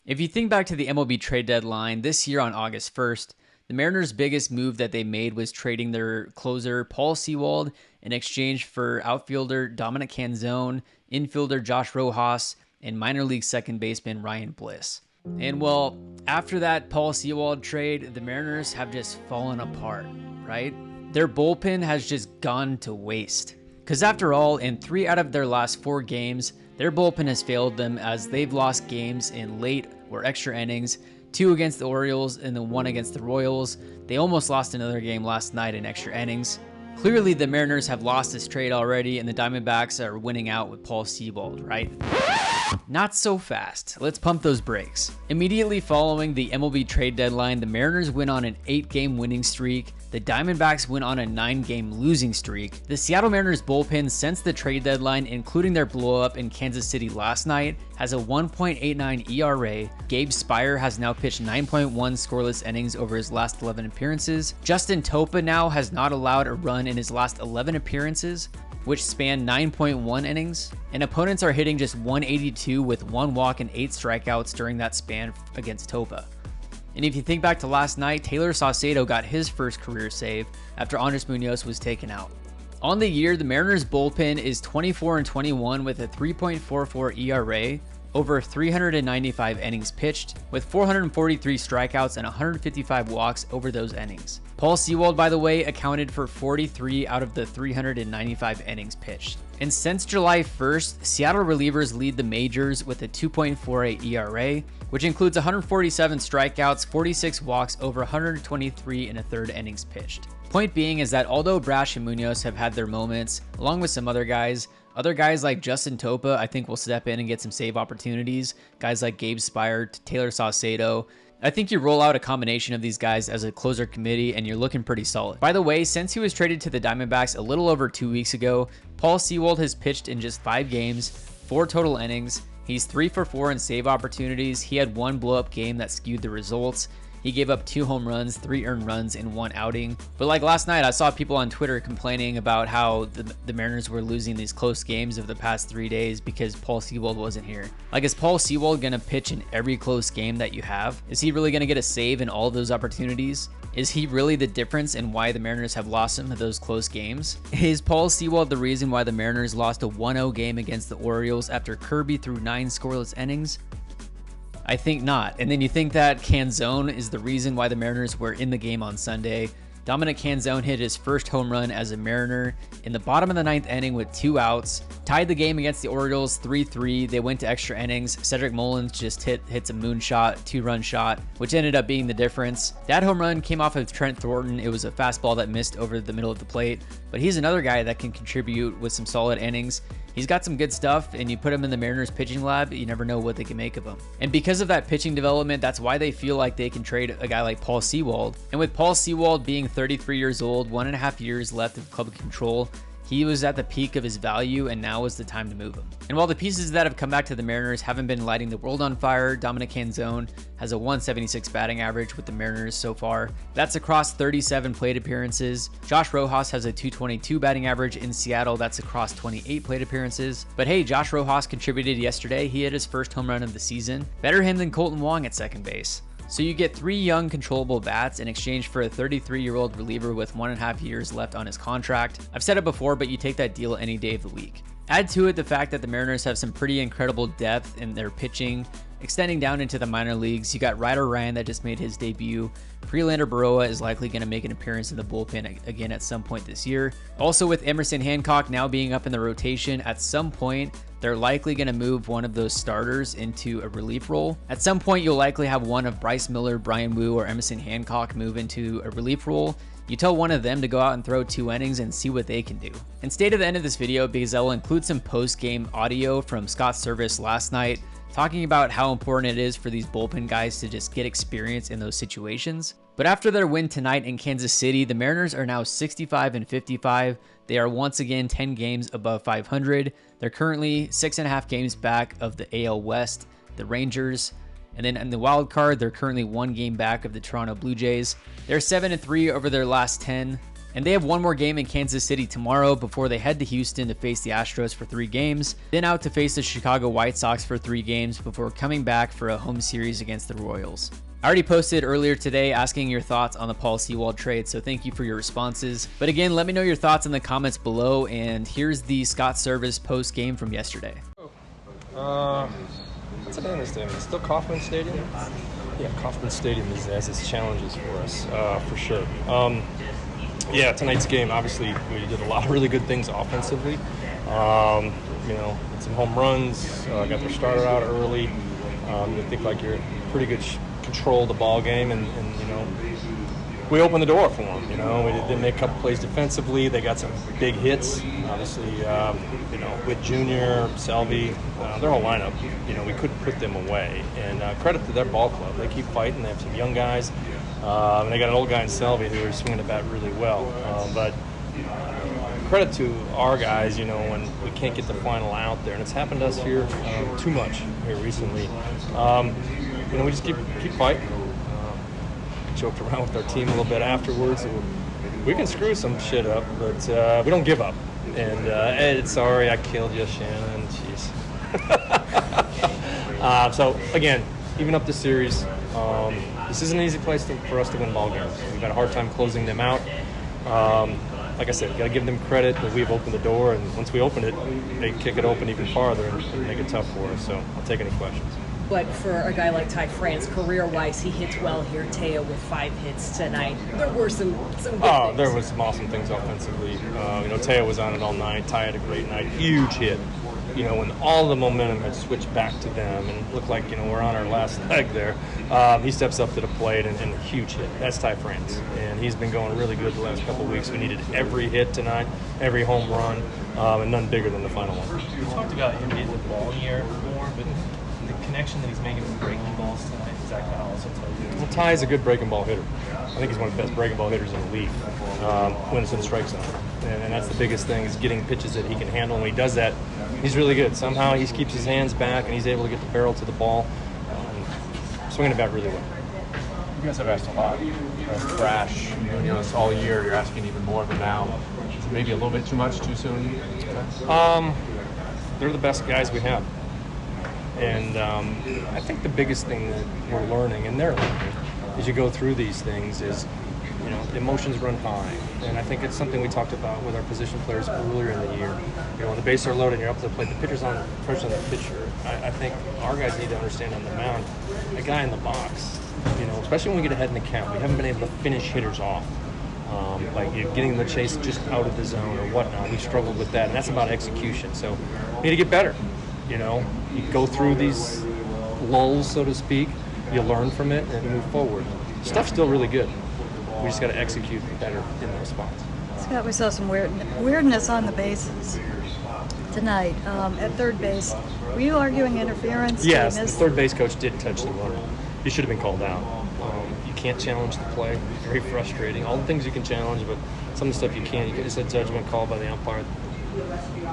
If you think back to the MLB trade deadline this year on August 1st, the Mariners' biggest move that they made was trading their closer Paul Sewald in exchange for outfielder Dominic Canzone, infielder Josh Rojas, and minor league second baseman Ryan Bliss. And well, after that Paul Sewald trade, the Mariners have just fallen apart, right? Their bullpen has just gone to waste. Because after all, in 3 out of their last 4 games, their bullpen has failed them as they've lost games in late or extra innings, 2 against the Orioles and then 1 against the Royals. They almost lost another game last night in extra innings. Clearly, the Mariners have lost this trade already, and the Diamondbacks are winning out with Paul Sewald, right? Not so fast. Let's pump those brakes. Immediately following the MLB trade deadline, the Mariners went on an 8-game winning streak. The Diamondbacks went on a 9-game losing streak. The Seattle Mariners bullpen since the trade deadline, including their blow-up in Kansas City last night, has a 1.89 ERA. Gabe Speier has now pitched 9.1 scoreless innings over his last 11 appearances. Justin Topa now has not allowed a run in his last 11 appearances, which span 9.1 innings, and opponents are hitting just 182 with 1 walk and 8 strikeouts during that span against Topa. And if you think back to last night, Taylor Saucedo got his first career save after Andres Munoz was taken out. On the year, the Mariners bullpen is 24-21 with a 3.44 ERA over 395 innings pitched, with 443 strikeouts and 155 walks over those innings. Paul Sewald, by the way, accounted for 43 out of the 395 innings pitched. And since July 1st, Seattle relievers lead the majors with a 2.48 ERA, which includes 147 strikeouts, 46 walks over 123 in a third innings pitched. Point being is that although Brash and Munoz have had their moments, along with some other guys like Justin Topa, I think will step in and get some save opportunities. Guys like Gabe Speier, Taylor Saucedo. I think you roll out a combination of these guys as a closer committee and you're looking pretty solid. By the way, since he was traded to the Diamondbacks a little over 2 weeks ago, Paul Sewald has pitched in just 5 games, 4 total innings. He's 3 for 4 in save opportunities. He had 1 blow-up game that skewed the results. He gave up 2 home runs, 3 earned runs in 1 outing. But like last night, I saw people on Twitter complaining about how the Mariners were losing these close games of the past 3 days because Paul Sewald wasn't here. Like, is Paul Sewald going to pitch in every close game that you have? Is he really going to get a save in all of those opportunities? Is he really the difference in why the Mariners have lost him in those close games? Is Paul Sewald the reason why the Mariners lost a 1-0 game against the Orioles after Kirby threw 9 scoreless innings? I think not. And then you think that Canzone is the reason why the Mariners were in the game on Sunday. Dominic Canzone hit his first home run as a Mariner in the bottom of the 9th inning with 2 outs. Tied the game against the Orioles 3-3. They went to extra innings. Cedric Mullins just hits a moonshot, 2-run shot, which ended up being the difference. That home run came off of Trent Thornton. It was a fastball that missed over the middle of the plate, but he's another guy that can contribute with some solid innings. He's got some good stuff, and you put him in the Mariners pitching lab, you never know what they can make of him. And because of that pitching development, that's why they feel like they can trade a guy like Paul Sewald. And with Paul Sewald being 33 years old, 1.5 years left of club control, he was at the peak of his value, and now is the time to move him. And while the pieces that have come back to the Mariners haven't been lighting the world on fire, Dominic Canzone has a 176 batting average with the Mariners so far. That's across 37 plate appearances. Josh Rojas has a 222 batting average in Seattle. That's across 28 plate appearances. But hey, Josh Rojas contributed yesterday. He hit his first home run of the season. Better him than Colton Wong at second base. So you get 3 young controllable bats in exchange for a 33-year-old reliever with 1.5 years left on his contract. I've said it before, but you take that deal any day of the week. Add to it the fact that the Mariners have some pretty incredible depth in their pitching, extending down into the minor leagues. You got Ryder Ryan that just made his debut. Prelander Berroa is likely going to make an appearance in the bullpen again at some point this year. Also, with Emerson Hancock now being up in the rotation, at some point they're likely going to move one of those starters into a relief role. At some point, you'll likely have one of Bryce Miller, Brian Wu, or Emerson Hancock move into a relief role. You tell one of them to go out and throw 2 innings and see what they can do. And stay to the end of this video because I will include some post-game audio from Scott Service last night, talking about how important it is for these bullpen guys to just get experience in those situations. But after their win tonight in Kansas City, the Mariners are now 65-55. They are once again 10 games above 500. They're currently 6.5 games back of the AL West, the Rangers. And then in the wild card, they're currently 1 game back of the Toronto Blue Jays. They're 7-3 over their last 10. And they have one more game in Kansas City tomorrow before they head to Houston to face the Astros for 3 games, then out to face the Chicago White Sox for 3 games before coming back for a home series against the Royals. I already posted earlier today asking your thoughts on the Paul Sewald trade, so thank you for your responses. But again, let me know your thoughts in the comments below, and here's the Scott Service post-game from yesterday. What's the name of this stadium? Still Kauffman Stadium? Yeah, Kauffman Stadium has its challenges for us, for sure. Yeah, tonight's game, obviously, we did a lot of really good things offensively. Had some home runs, got their starter out early. I think like you're pretty good control of the ball game, and we opened the door for them. We did make a couple plays defensively. They got some big hits, obviously. With Junior, Selvey, their whole lineup. We couldn't put them away. And credit to their ball club. They keep fighting. They have some young guys, and they got an old guy in Selvey who are swinging the bat really well. But credit to our guys. When we can't get the final out there, and it's happened to us here too much here recently. We just keep fighting. Joked around with our team a little bit afterwards. We can screw some shit up, but we don't give up. And Ed, sorry I killed you, Shannon. Jeez. So again, even up the series, this isn't an easy place for us to win ball games. We've had a hard time closing them out. Like I said, you got to give them credit that we've opened the door, and once we open it, they kick it open even farther and make it tough for us. So I'll take any questions. But for a guy like Ty France, career-wise, he hits well here. Teo with 5 hits tonight. There were some good things. There was some awesome things offensively. Teo was on it all night. Ty had a great night. Huge hit. When all the momentum had switched back to them and it looked like, we're on our last leg there, he steps up to the plate and a huge hit. That's Ty France. And he's been going really good the last couple of weeks. We needed every hit tonight, every home run, and none bigger than the final one. We talked about him getting the ball in the air more, but the connection that he's making with breaking balls tonight, does that kind of also tell you? Well, Ty is a good breaking ball hitter. I think he's one of the best breaking ball hitters in the league when it's in the strike zone. And that's the biggest thing, is getting pitches that he can handle. And when he does that, he's really good. Somehow he keeps his hands back and he's able to get the barrel to the ball, swinging the bat really well. You guys have asked a lot. Brash, it's all year. You're asking even more of them now. Is it maybe a little bit too much, too soon? They're the best guys we have. And I think the biggest thing that we're learning, and they're learning, as you go through these things is, emotions run high. And I think it's something we talked about with our position players earlier in the year. When the bases are loaded and you're up to the plate, the pitcher's on the pitcher. I think our guys need to understand on the mound, a guy in the box, especially when we get ahead in the count, we haven't been able to finish hitters off. Getting the chase just out of the zone or whatnot. We struggled with that, and that's about execution. So we need to get better. You go through these lulls, so to speak, you learn from it and move forward. Stuff's still really good. We just got to execute better in those spots. Scott, we saw some weirdness on the bases tonight. At third base, were you arguing interference? Yes, the third base coach did touch the runner. He should have been called out. You can't challenge the play. Very frustrating. All the things you can challenge, but some of the stuff you can't. You get just a judgment call by the umpire.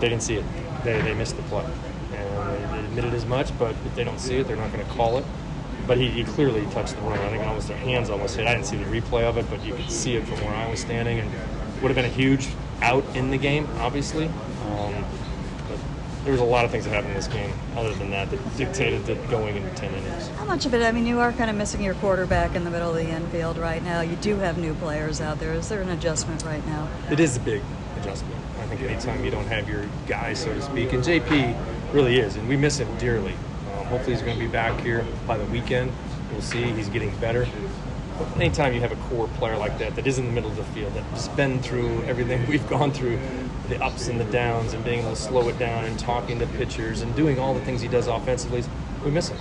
They didn't see it. They missed the play. And they admitted as much, but if they don't see it, they're not going to call it. But he clearly touched the runner. I think their hands almost hit. I didn't see the replay of it, but you could see it from where I was standing, and would have been a huge out in the game, obviously. But there was a lot of things that happened in this game, other than that dictated it going into 10 innings. How much of it? You are kind of missing your quarterback in the middle of the infield right now. You do have new players out there. Is there an adjustment right now? It is a big adjustment. I think anytime you don't have your guy, so to speak, and JP really is, and we miss him dearly. Hopefully he's going to be back here by the weekend. We'll see. He's getting better. But anytime you have a core player like that is in the middle of the field, that's been through everything we've gone through, the ups and the downs, and being able to slow it down and talking to pitchers and doing all the things he does offensively, we miss him.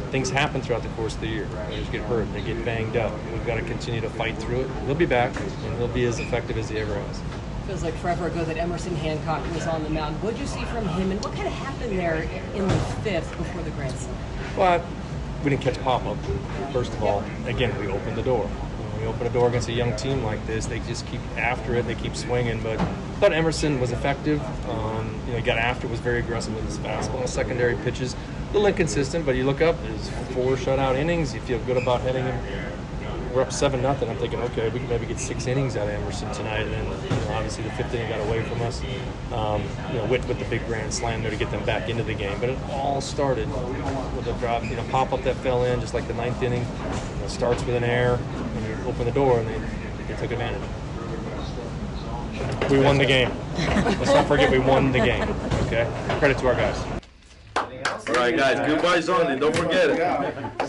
Things happen throughout the course of the year. Players get hurt. They get banged up. We've got to continue to fight through it. He'll be back, and he'll be as effective as he ever has. Feels like forever ago that Emerson Hancock was on the mound. What did you see from him, and what kind of happened there in the 5th before the grand slam? Well, we didn't catch pop-up, first of all. Again, we opened the door. When we open a door against a young team like this, they just keep after it. They keep swinging. But I thought Emerson was effective. He got after, was very aggressive with his fastball. Secondary pitches, a little inconsistent, but you look up, there's 4 shutout innings. You feel good about hitting him. we're up 7-0. I'm thinking, okay, we can maybe get 6 innings out of Emerson tonight. And then, obviously the 5th inning got away from us. With the big grand slam there to get them back into the game. But it all started with a drop, pop up that fell in, just like the 9th inning. It starts with an error, and you open the door, and they took advantage. We won the game. Let's not forget we won the game. Okay, credit to our guys. All right, guys, goodbyes only. Don't forget it.